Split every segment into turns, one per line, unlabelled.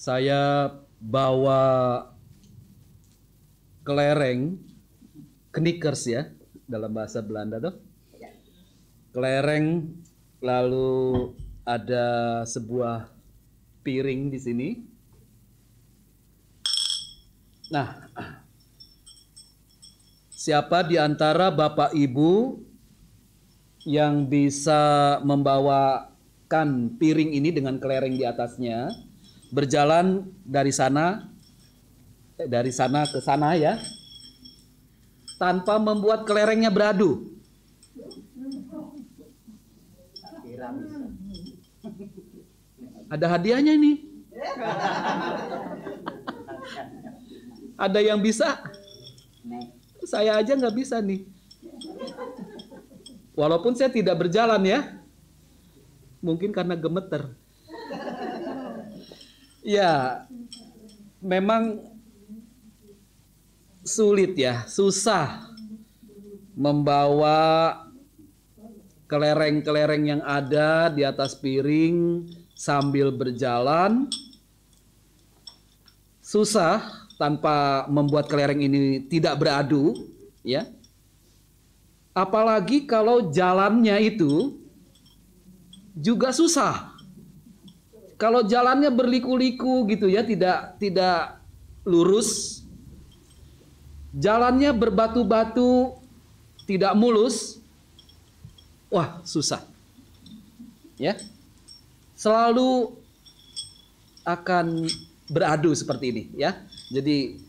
Saya bawa kelereng, knickers ya, dalam bahasa Belanda tuh. Kelereng, lalu ada sebuah piring di sini. Nah, siapa di antara Bapak Ibu yang bisa membawakan piring ini dengan kelereng di atasnya, berjalan dari sana ke sana ya, tanpa membuat kelerengnya beradu? Ada hadiahnya ini. Ada yang bisa? Saya aja nggak bisa nih. Walaupun saya tidak berjalan ya. Mungkin karena gemeter. Ya, memang sulit ya, susah membawa kelereng-kelereng yang ada di atas piring sambil berjalan. Susah tanpa membuat kelereng ini tidak beradu, ya. Apalagi kalau jalannya itu juga susah. Kalau jalannya berliku-liku gitu ya, tidak lurus. Jalannya berbatu-batu, tidak mulus. Wah, susah. Ya. Selalu akan beradu seperti ini, ya. Jadi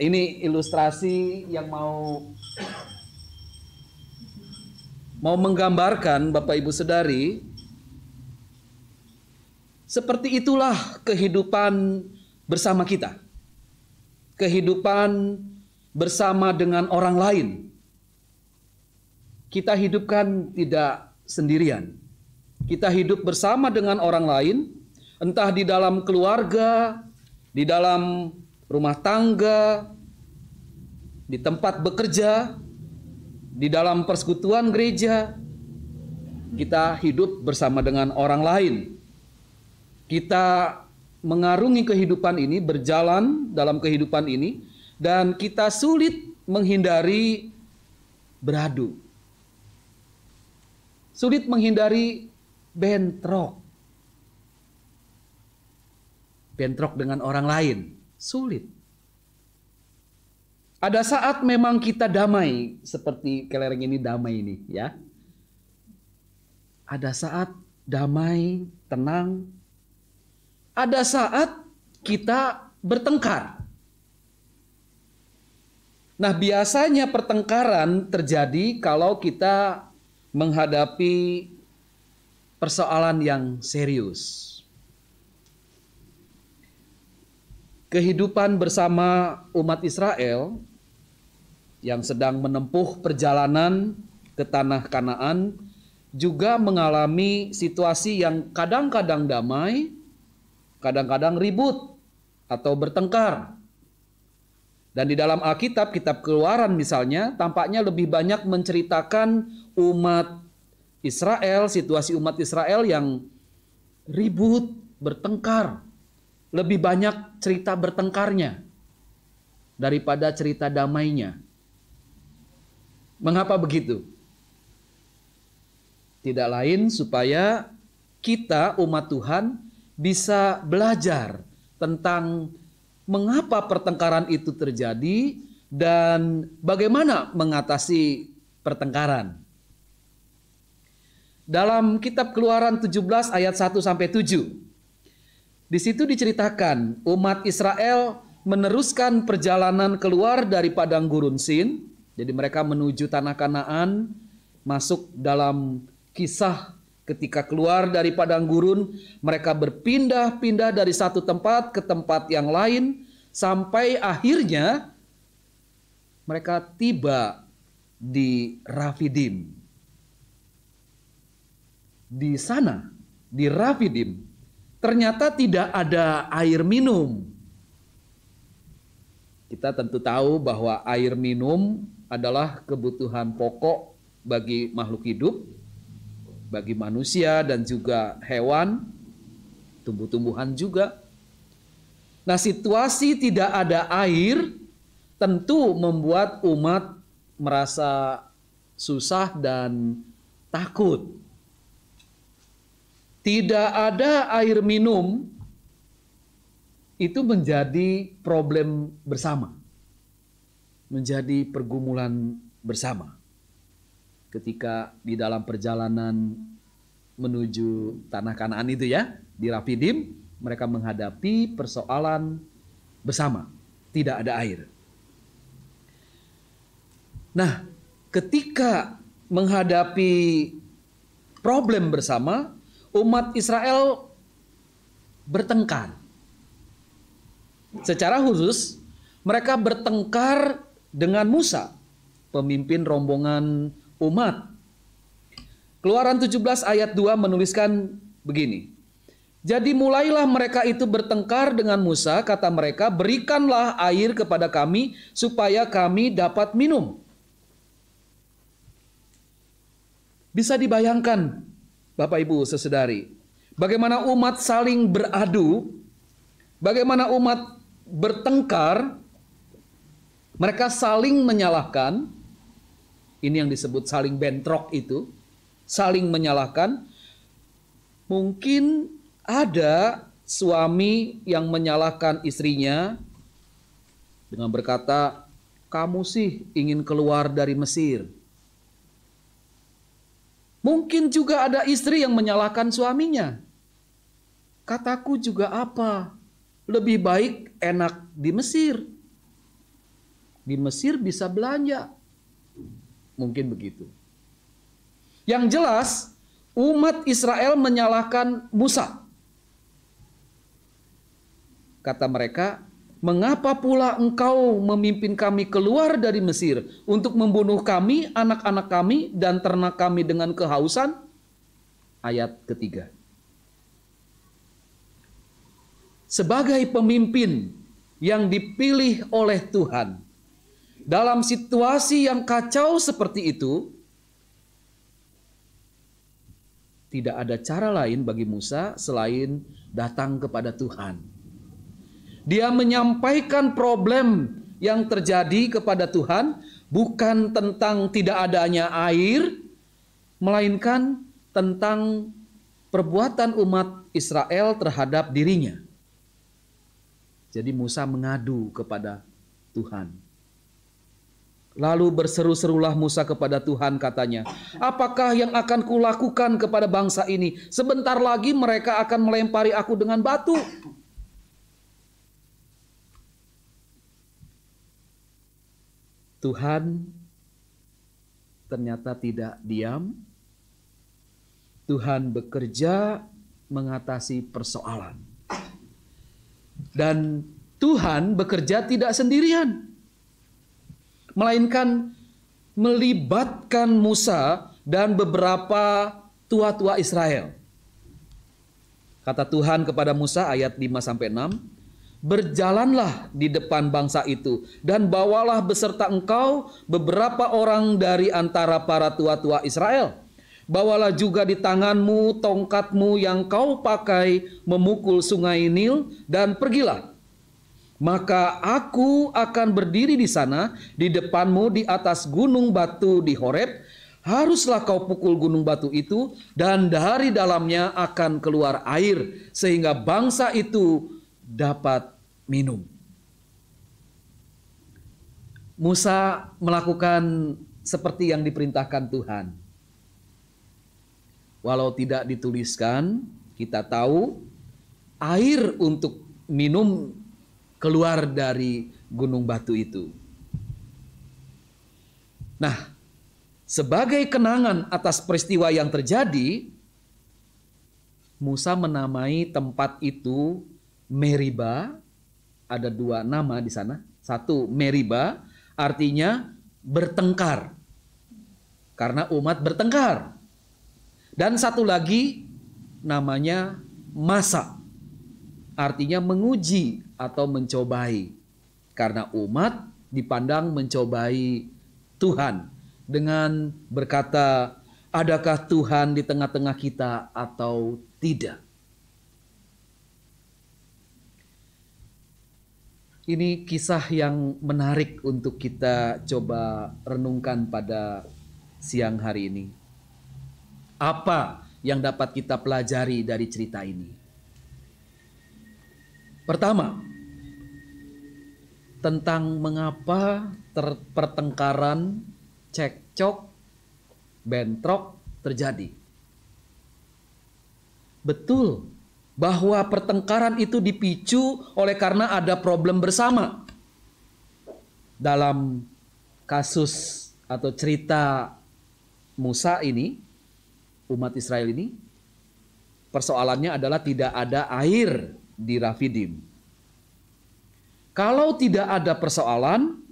ini ilustrasi yang mau menggambarkan Bapak Ibu Saudari, seperti itulah kehidupan bersama kita. Kehidupan bersama dengan orang lain. Kita hidupkan tidak sendirian. Kita hidup bersama dengan orang lain, entah di dalam keluarga, di dalam rumah tangga, di tempat bekerja, di dalam persekutuan gereja. Kita hidup bersama dengan orang lain. Kita mengarungi kehidupan ini, berjalan dalam kehidupan ini, dan kita sulit menghindari beradu. Sulit menghindari bentrok. Bentrok dengan orang lain, sulit. Ada saat memang kita damai, seperti kelereng ini damai ini, ya. Ada saat damai, tenang. Ada saat kita bertengkar. Nah, biasanya pertengkaran terjadi kalau kita menghadapi persoalan yang serius. Kehidupan bersama umat Israel yang sedang menempuh perjalanan ke tanah Kanaan juga mengalami situasi yang kadang-kadang damai, kadang-kadang ribut atau bertengkar. Dan di dalam Alkitab, kitab Keluaran misalnya, tampaknya lebih banyak menceritakan umat Israel, situasi umat Israel yang ribut, bertengkar. Lebih banyak cerita bertengkarnya daripada cerita damainya. Mengapa begitu? Tidak lain supaya kita umat Tuhan bisa belajar tentang mengapa pertengkaran itu terjadi dan bagaimana mengatasi pertengkaran. Dalam kitab Keluaran 17 ayat 1 sampai 7. Di situ diceritakan umat Israel meneruskan perjalanan keluar dari padang gurun Sin. Jadi mereka menuju tanah Kanaan, masuk dalam kisah ketika keluar dari padang gurun, mereka berpindah-pindah dari satu tempat ke tempat yang lain sampai akhirnya mereka tiba di Rafidim. Di sana, di Rafidim, ternyata tidak ada air minum. Kita tentu tahu bahwa air minum adalah kebutuhan pokok bagi makhluk hidup, bagi manusia dan juga hewan, tumbuh-tumbuhan juga. Nah, situasi tidak ada air tentu membuat umat merasa susah dan takut. Tidak ada air minum itu menjadi problem bersama. Menjadi pergumulan bersama. Ketika di dalam perjalanan menuju tanah Kanaan itu ya, di Rafidim, mereka menghadapi persoalan bersama. Tidak ada air. Nah, ketika menghadapi problem bersama, umat Israel bertengkar. Secara khusus, mereka bertengkar dengan Musa, pemimpin rombongan umat. Keluaran 17 ayat 2 menuliskan begini. Jadi mulailah mereka itu bertengkar dengan Musa, kata mereka, berikanlah air kepada kami supaya kami dapat minum. Bisa dibayangkan, Bapak Ibu Saudari, bagaimana umat saling beradu, bagaimana umat bertengkar, mereka saling menyalahkan. Ini yang disebut saling bentrok itu, saling menyalahkan. Mungkin ada suami yang menyalahkan istrinya dengan berkata, kamu sih ingin keluar dari Mesir. Mungkin juga ada istri yang menyalahkan suaminya. Kataku juga apa? Lebih baik enak di Mesir. Di Mesir bisa belanja. Mungkin begitu. Yang jelas, umat Israel menyalahkan Musa. Kata mereka, mengapa pula engkau memimpin kami keluar dari Mesir untuk membunuh kami, anak-anak kami, dan ternak kami dengan kehausan? Ayat ketiga. Sebagai pemimpin yang dipilih oleh Tuhan, dalam situasi yang kacau seperti itu, tidak ada cara lain bagi Musa selain datang kepada Tuhan. Dia menyampaikan problem yang terjadi kepada Tuhan, bukan tentang tidak adanya air, melainkan tentang perbuatan umat Israel terhadap dirinya. Jadi Musa mengadu kepada Tuhan. Lalu berseru-serulah Musa kepada Tuhan, katanya, apakah yang akan kulakukan kepada bangsa ini? Sebentar lagi mereka akan melempari aku dengan batu. Tuhan ternyata tidak diam. Tuhan bekerja mengatasi persoalan. Dan Tuhan bekerja tidak sendirian, melainkan melibatkan Musa dan beberapa tua-tua Israel. Kata Tuhan kepada Musa ayat 5-6, berjalanlah di depan bangsa itu dan bawalah beserta engkau beberapa orang dari antara para tua-tua Israel. Bawalah juga di tanganmu tongkatmu yang kau pakai memukul sungai Nil dan pergilah. Maka aku akan berdiri di sana di depanmu di atas gunung batu di Horeb. Haruslah kau pukul gunung batu itu dan dari dalamnya akan keluar air sehingga bangsa itu dapat minum. Musa melakukan seperti yang diperintahkan Tuhan. Walau tidak dituliskan, kita tahu air untuk minum keluar dari gunung batu itu. Nah, sebagai kenangan atas peristiwa yang terjadi, Musa menamai tempat itu Meriba. Ada dua nama di sana. Satu, Meriba, artinya bertengkar. Karena umat bertengkar. Dan satu lagi namanya Masa. Artinya menguji atau mencobai. Karena umat dipandang mencobai Tuhan dengan berkata, adakah Tuhan di tengah-tengah kita atau tidak? Ini kisah yang menarik untuk kita coba renungkan pada siang hari ini. Apa yang dapat kita pelajari dari cerita ini? Pertama, tentang mengapa pertengkaran, cekcok, bentrok terjadi. Betul bahwa pertengkaran itu dipicu oleh karena ada problem bersama. Dalam kasus atau cerita Musa ini, umat Israel ini, persoalannya adalah tidak ada air di Rafidim. Kalau tidak ada persoalan,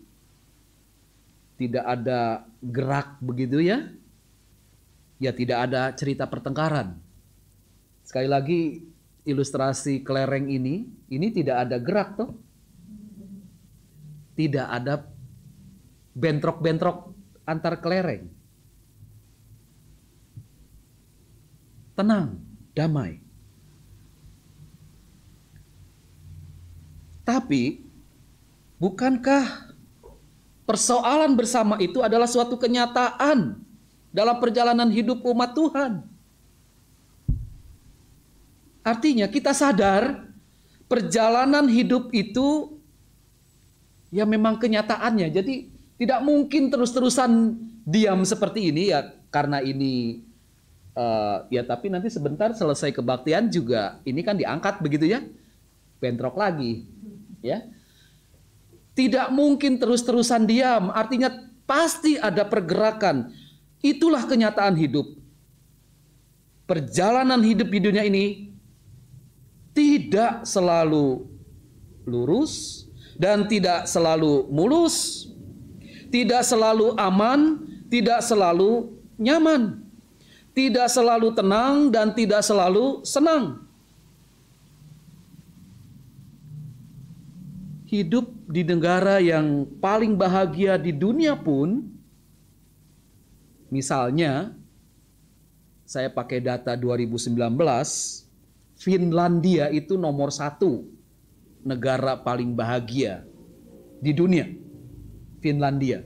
tidak ada gerak begitu ya, ya tidak ada cerita pertengkaran. Sekali lagi ilustrasi kelereng ini tidak ada gerak toh. Tidak ada bentrok-bentrok antar kelereng. Tenang, damai. Tapi bukankah persoalan bersama itu adalah suatu kenyataan dalam perjalanan hidup umat Tuhan? Artinya kita sadar perjalanan hidup itu ya memang kenyataannya. Jadi tidak mungkin terus-terusan diam seperti ini ya, karena ini ya tapi nanti sebentar selesai kebaktian juga ini kan diangkat begitu ya. Bentrok lagi ya. Tidak mungkin terus-terusan diam, artinya pasti ada pergerakan. Itulah kenyataan hidup. Perjalanan hidup di dunia ini tidak selalu lurus dan tidak selalu mulus, tidak selalu aman, tidak selalu nyaman, tidak selalu tenang dan tidak selalu senang. Hidup di negara yang paling bahagia di dunia pun, misalnya saya pakai data 2019, Finlandia itu nomor 1 negara paling bahagia di dunia. Finlandia.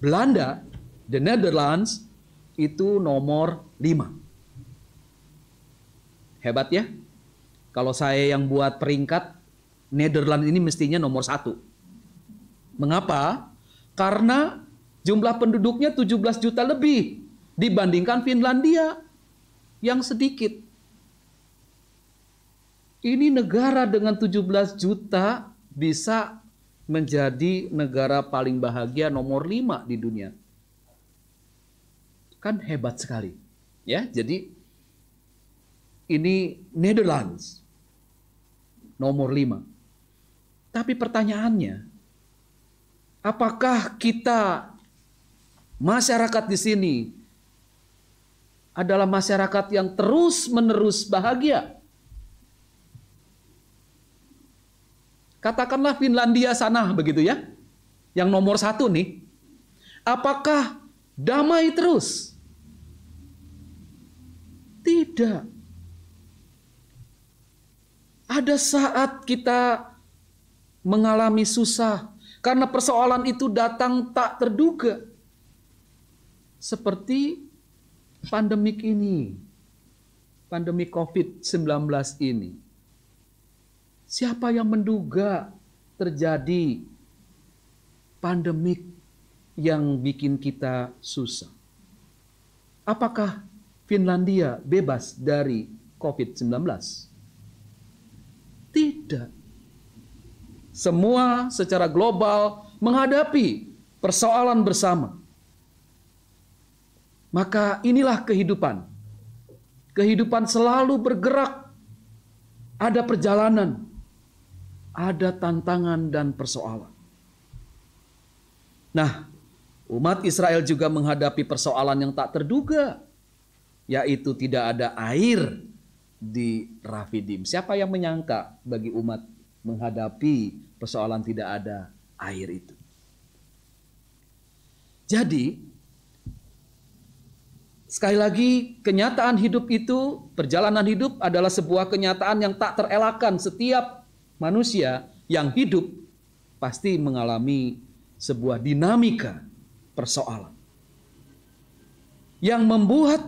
Belanda, the Netherlands, itu nomor 5. Hebat ya? Kalau saya yang buat peringkat, Netherlands ini mestinya nomor 1. Mengapa? Karena jumlah penduduknya 17 juta lebih dibandingkan Finlandia yang sedikit. Ini negara dengan 17 juta bisa menjadi negara paling bahagia nomor 5 di dunia. Kan hebat sekali. Ya, jadi ini Netherlands nomor 5. Tapi pertanyaannya, apakah kita masyarakat di sini adalah masyarakat yang terus-menerus bahagia? Katakanlah Finlandia sana begitu ya, yang nomor 1 nih. Apakah damai terus? Tidak. Ada saat kita mengalami susah karena persoalan itu datang tak terduga. Seperti pandemik ini, pandemi COVID-19 ini. Siapa yang menduga terjadi pandemik yang bikin kita susah? Apakah Finlandia bebas dari COVID-19? Tidak. Semua secara global menghadapi persoalan bersama. Maka inilah kehidupan. Kehidupan selalu bergerak. Ada perjalanan. Ada tantangan dan persoalan. Nah, umat Israel juga menghadapi persoalan yang tak terduga, yaitu tidak ada air di Rafidim. Siapa yang menyangka bagi umat menghadapi persoalan tidak ada air itu? Jadi, sekali lagi, kenyataan hidup itu, perjalanan hidup adalah sebuah kenyataan yang tak terelakkan. Setiap manusia yang hidup pasti mengalami sebuah dinamika persoalan yang membuat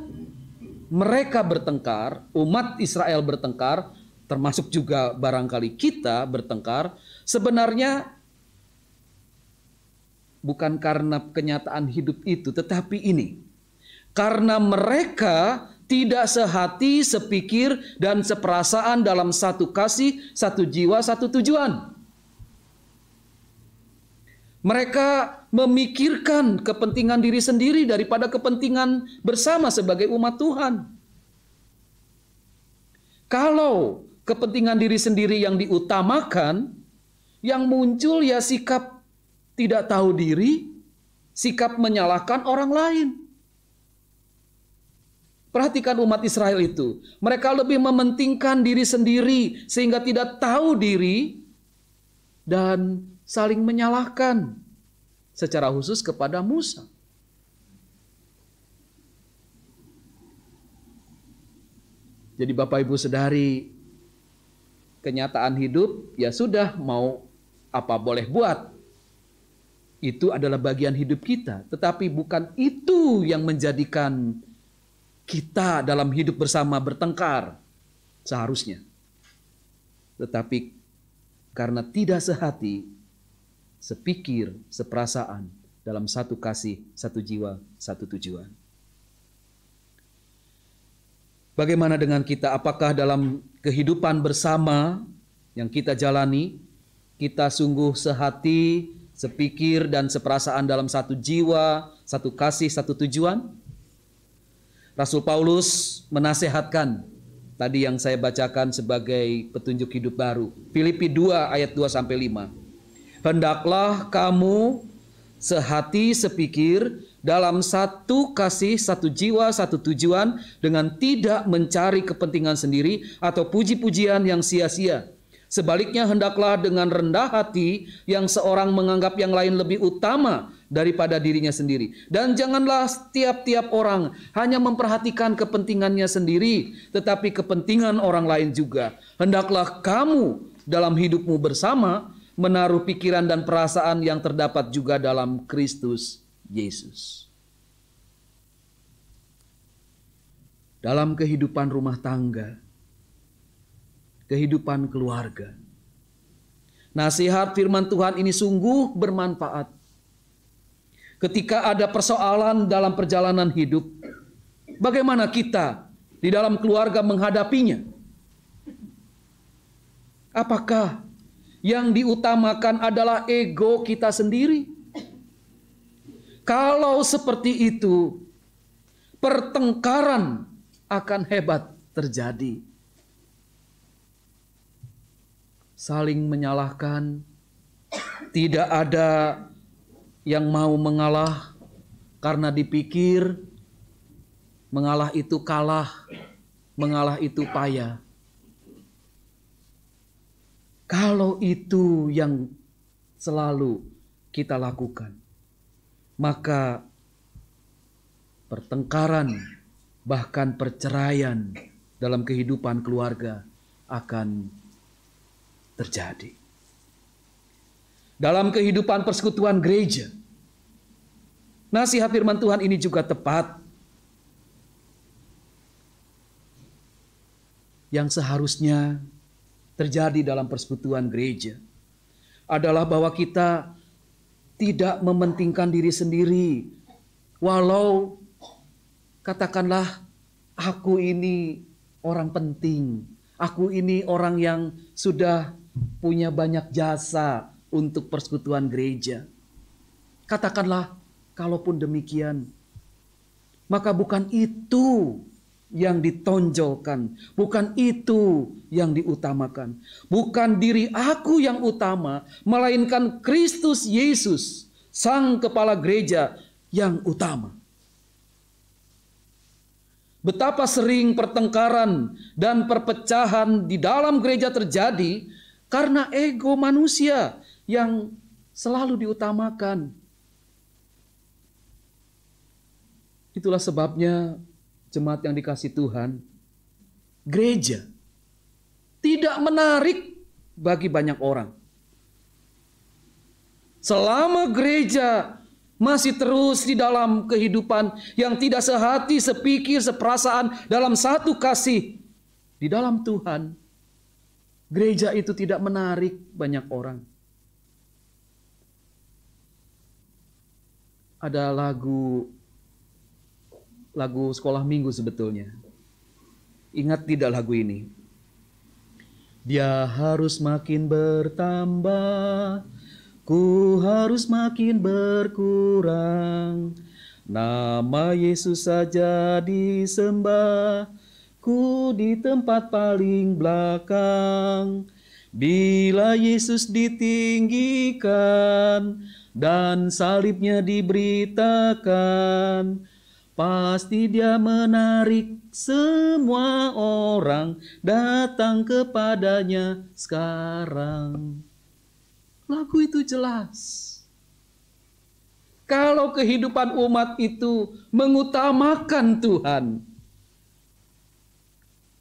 mereka bertengkar, umat Israel bertengkar, termasuk juga barangkali kita bertengkar, sebenarnya bukan karena kenyataan hidup itu, tetapi ini karena mereka tidak sehati, sepikir, dan seperasaan dalam satu kasih, satu jiwa, satu tujuan. Mereka memikirkan kepentingan diri sendiri daripada kepentingan bersama sebagai umat Tuhan. Kalau kepentingan diri sendiri yang diutamakan, yang muncul ya sikap tidak tahu diri, sikap menyalahkan orang lain. Perhatikan umat Israel itu. Mereka lebih mementingkan diri sendiri sehingga tidak tahu diri dan saling menyalahkan, secara khusus kepada Musa. Jadi Bapak Ibu Saudari, kenyataan hidup ya sudah, mau apa boleh buat. Itu adalah bagian hidup kita, tetapi bukan itu yang menjadikan kita dalam hidup bersama bertengkar seharusnya. Tetapi karena tidak sehati, sepikir, seperasaan dalam satu kasih, satu jiwa, satu tujuan. Bagaimana dengan kita? Apakah dalam kehidupan bersama yang kita jalani, kita sungguh sehati, sepikir, dan seperasaan dalam satu jiwa, satu kasih, satu tujuan? Rasul Paulus menasehatkan, tadi yang saya bacakan sebagai petunjuk hidup baru. Filipi 2 ayat 2-5. Hendaklah kamu sehati sepikir dalam satu kasih, satu jiwa, satu tujuan, dengan tidak mencari kepentingan sendiri atau puji-pujian yang sia-sia. Sebaliknya hendaklah dengan rendah hati yang seorang menganggap yang lain lebih utama daripada dirinya sendiri. Dan janganlah tiap-tiap orang hanya memperhatikan kepentingannya sendiri, tetapi kepentingan orang lain juga. Hendaklah kamu dalam hidupmu bersama menaruh pikiran dan perasaan yang terdapat juga dalam Kristus Yesus. Dalam kehidupan rumah tangga, kehidupan keluarga, nasihat firman Tuhan ini sungguh bermanfaat. Ketika ada persoalan dalam perjalanan hidup, bagaimana kita di dalam keluarga menghadapinya? Apakah yang diutamakan adalah ego kita sendiri? Kalau seperti itu, pertengkaran akan hebat terjadi. Saling menyalahkan, tidak ada yang mau mengalah karena dipikir mengalah itu kalah, mengalah itu payah. Kalau itu yang selalu kita lakukan, maka pertengkaran, bahkan perceraian dalam kehidupan keluarga akan terjadi. Dalam kehidupan persekutuan gereja, nasihat firman Tuhan ini juga tepat. Yang seharusnya terjadi dalam persekutuan gereja adalah bahwa kita tidak mementingkan diri sendiri. Walau katakanlah aku ini orang penting, aku ini orang yang sudah punya banyak jasa untuk persekutuan gereja. Katakanlah kalaupun demikian, maka bukan itu yang ditonjolkan, bukan itu yang diutamakan. Bukan diri aku yang utama, melainkan Kristus Yesus, Sang Kepala Gereja yang utama. Betapa sering pertengkaran dan perpecahan di dalam gereja terjadi karena ego manusia yang selalu diutamakan. Itulah sebabnya jemaat yang dikasihi Tuhan, gereja tidak menarik bagi banyak orang. Selama gereja masih terus di dalam kehidupan yang tidak sehati, sepikir, seperasaan dalam satu kasih di dalam Tuhan, gereja itu tidak menarik banyak orang. Ada lagu sekolah minggu sebetulnya. Ingat tidak lagu ini? Dia harus makin bertambah, ku harus makin berkurang. Nama Yesus saja disembah, ku di tempat paling belakang. Bila Yesus ditinggikan dan salibnya diberitakan, pasti dia menarik semua orang datang kepadanya sekarang. Lagu itu jelas. Kalau kehidupan umat itu mengutamakan Tuhan,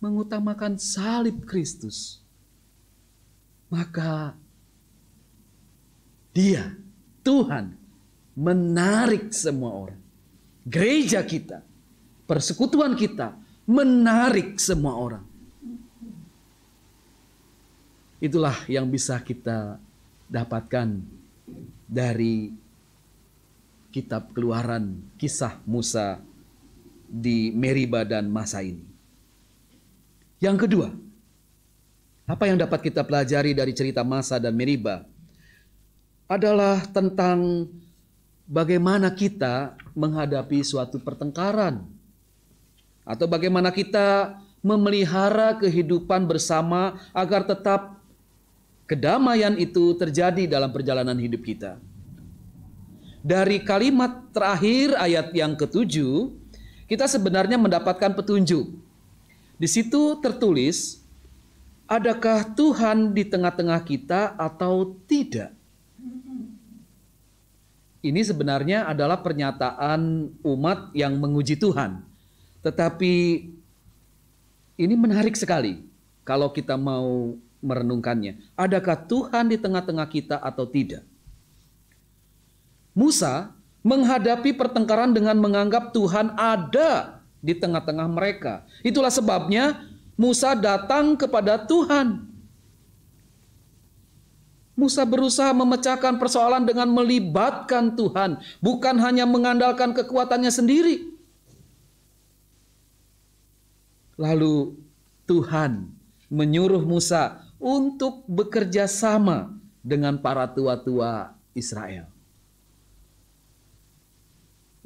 mengutamakan salib Kristus, maka dia, Tuhan, menarik semua orang. Gereja kita, persekutuan kita, menarik semua orang. Itulah yang bisa kita dapatkan dari kitab Keluaran, kisah Musa di Meriba dan Masa ini. Yang kedua, apa yang dapat kita pelajari dari cerita Masa dan Meriba adalah tentang bagaimana kita menghadapi suatu pertengkaran, atau bagaimana kita memelihara kehidupan bersama agar tetap kedamaian itu terjadi dalam perjalanan hidup kita. Dari kalimat terakhir ayat yang ke-7, kita sebenarnya mendapatkan petunjuk. Di situ tertulis, adakah Tuhan di tengah-tengah kita atau tidak? Ini sebenarnya adalah pernyataan umat yang menguji Tuhan. Tetapi ini menarik sekali kalau kita mau merenungkannya. Adakah Tuhan di tengah-tengah kita atau tidak? Musa menghadapi pertengkaran dengan menganggap Tuhan ada di tengah-tengah mereka. Itulah sebabnya Musa datang kepada Tuhan. Musa berusaha memecahkan persoalan dengan melibatkan Tuhan, bukan hanya mengandalkan kekuatannya sendiri. Lalu Tuhan menyuruh Musa untuk bekerja sama dengan para tua-tua Israel.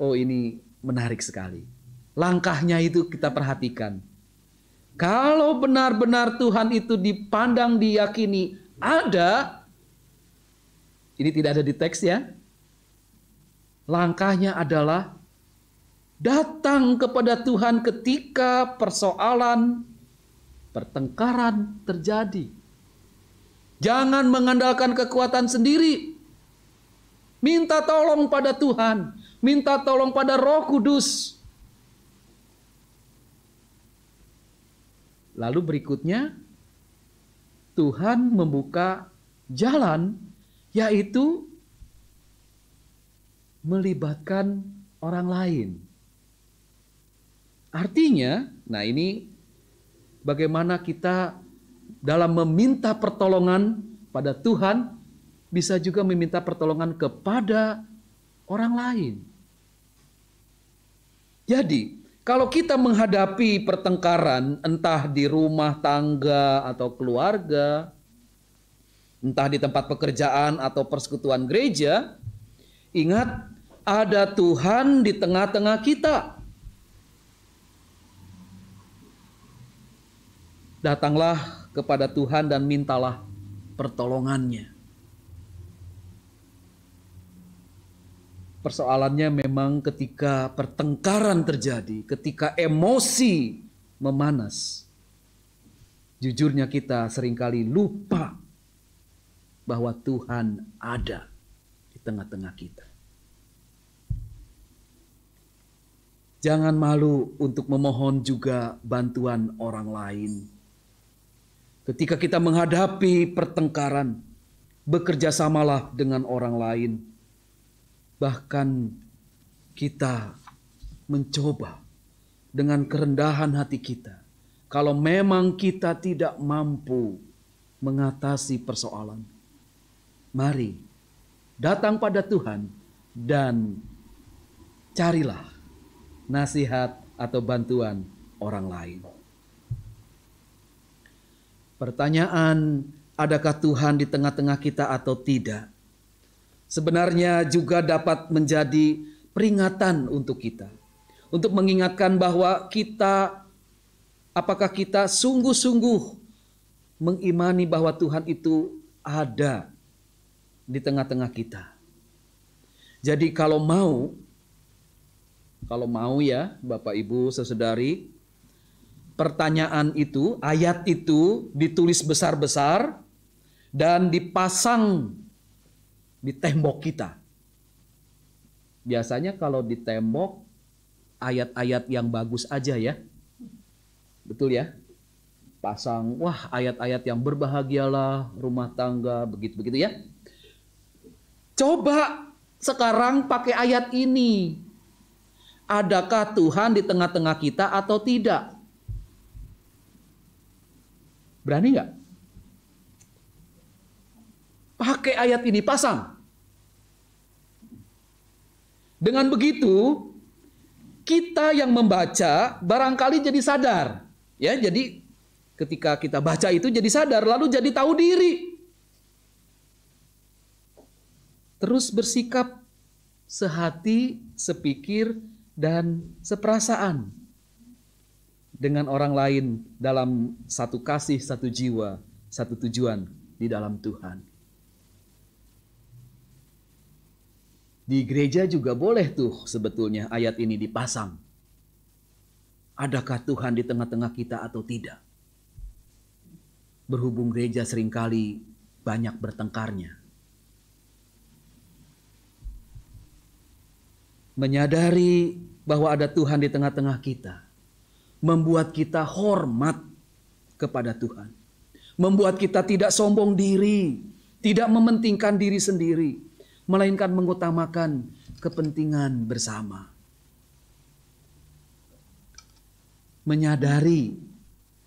Oh, ini menarik sekali. Langkahnya itu kita perhatikan. Kalau benar-benar Tuhan itu dipandang, diyakini ada, ini tidak ada di teks ya. Langkahnya adalah datang kepada Tuhan ketika persoalan pertengkaran terjadi. Jangan mengandalkan kekuatan sendiri. Minta tolong pada Tuhan, minta tolong pada Roh Kudus. Lalu berikutnya, Tuhan membuka jalan, yaitu melibatkan orang lain. Artinya, nah ini bagaimana kita dalam meminta pertolongan pada Tuhan, bisa juga meminta pertolongan kepada orang lain. Jadi, kalau kita menghadapi pertengkaran, entah di rumah tangga atau keluarga, entah di tempat pekerjaan atau persekutuan gereja, ingat ada Tuhan di tengah-tengah kita. Datanglah kepada Tuhan dan mintalah pertolongannya. Persoalannya memang ketika pertengkaran terjadi, ketika emosi memanas, jujurnya kita seringkali lupa bahwa Tuhan ada di tengah-tengah kita. Jangan malu untuk memohon juga bantuan orang lain. Ketika kita menghadapi pertengkaran, bekerja samalah dengan orang lain. Bahkan kita mencoba dengan kerendahan hati kita. Kalau memang kita tidak mampu mengatasi persoalan, mari datang pada Tuhan dan carilah nasihat atau bantuan orang lain. Pertanyaan, adakah Tuhan di tengah-tengah kita atau tidak? Sebenarnya juga dapat menjadi peringatan untuk kita. Untuk mengingatkan bahwa apakah kita sungguh-sungguh mengimani bahwa Tuhan itu ada di tengah-tengah kita. Jadi kalau mau ya Bapak Ibu Saudari, pertanyaan itu, ayat itu ditulis besar-besar dan dipasang di tembok kita. Biasanya kalau di tembok ayat-ayat yang bagus aja ya. Betul ya? Pasang, wah ayat-ayat yang berbahagialah rumah tangga, begitu-begitu ya. Coba sekarang pakai ayat ini. Adakah Tuhan di tengah-tengah kita atau tidak? Berani nggak? Pakai ayat ini, pasang. Dengan begitu, kita yang membaca barangkali jadi sadar. Ya, jadi ketika kita baca itu jadi sadar, lalu jadi tahu diri. Terus bersikap sehati, sepikir, dan seperasaan dengan orang lain dalam satu kasih, satu jiwa, satu tujuan di dalam Tuhan. Di gereja juga boleh tuh sebetulnya ayat ini dipasang. Adakah Tuhan di tengah-tengah kita atau tidak? Berhubung gereja seringkali banyak bertengkarnya. Menyadari bahwa ada Tuhan di tengah-tengah kita membuat kita hormat kepada Tuhan. Membuat kita tidak sombong diri, tidak mementingkan diri sendiri, melainkan mengutamakan kepentingan bersama. Menyadari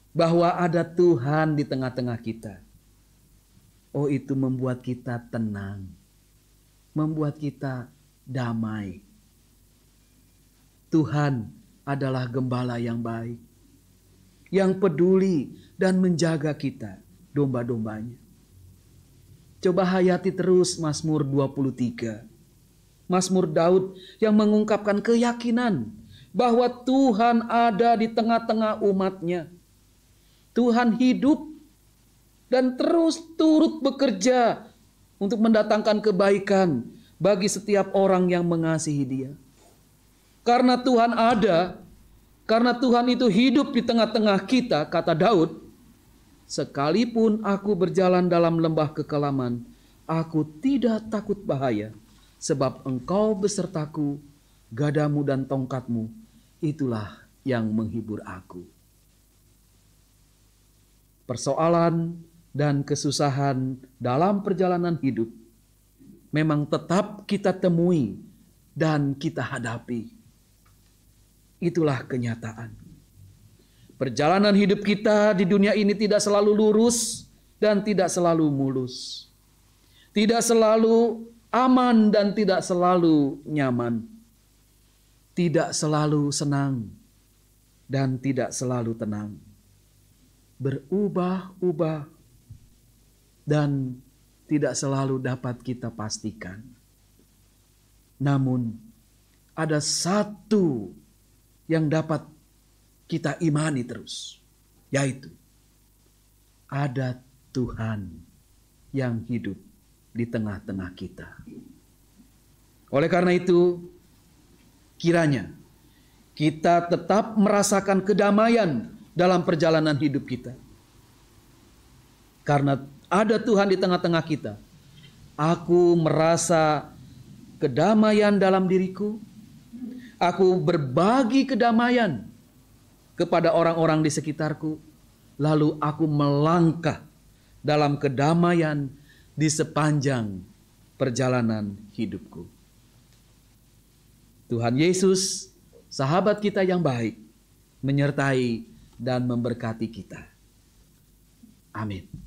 bahwa ada Tuhan di tengah-tengah kita. Oh, itu membuat kita tenang, membuat kita damai. Tuhan adalah gembala yang baik, yang peduli dan menjaga kita, domba-dombanya. Coba hayati terus Mazmur 23. Mazmur Daud yang mengungkapkan keyakinan bahwa Tuhan ada di tengah-tengah umatnya. Tuhan hidup dan terus turut bekerja untuk mendatangkan kebaikan bagi setiap orang yang mengasihi Dia. Karena Tuhan ada, karena Tuhan itu hidup di tengah-tengah kita, kata Daud, sekalipun aku berjalan dalam lembah kekelaman, aku tidak takut bahaya, sebab Engkau besertaku, gadamu dan tongkatmu, itulah yang menghibur aku. Persoalan dan kesusahan dalam perjalanan hidup memang tetap kita temui dan kita hadapi. Itulah kenyataan. Perjalanan hidup kita di dunia ini tidak selalu lurus dan tidak selalu mulus. Tidak selalu aman dan tidak selalu nyaman. Tidak selalu senang dan tidak selalu tenang. Berubah-ubah dan tidak selalu dapat kita pastikan. Namun ada satu yang dapat kita imani terus, yaitu ada Tuhan yang hidup di tengah-tengah kita. Oleh karena itu, kiranya kita tetap merasakan kedamaian dalam perjalanan hidup kita. Karena ada Tuhan di tengah-tengah kita, aku merasa kedamaian dalam diriku. Aku berbagi kedamaian kepada orang-orang di sekitarku. Lalu aku melangkah dalam kedamaian di sepanjang perjalanan hidupku. Tuhan Yesus, sahabat kita yang baik, menyertai dan memberkati kita. Amin.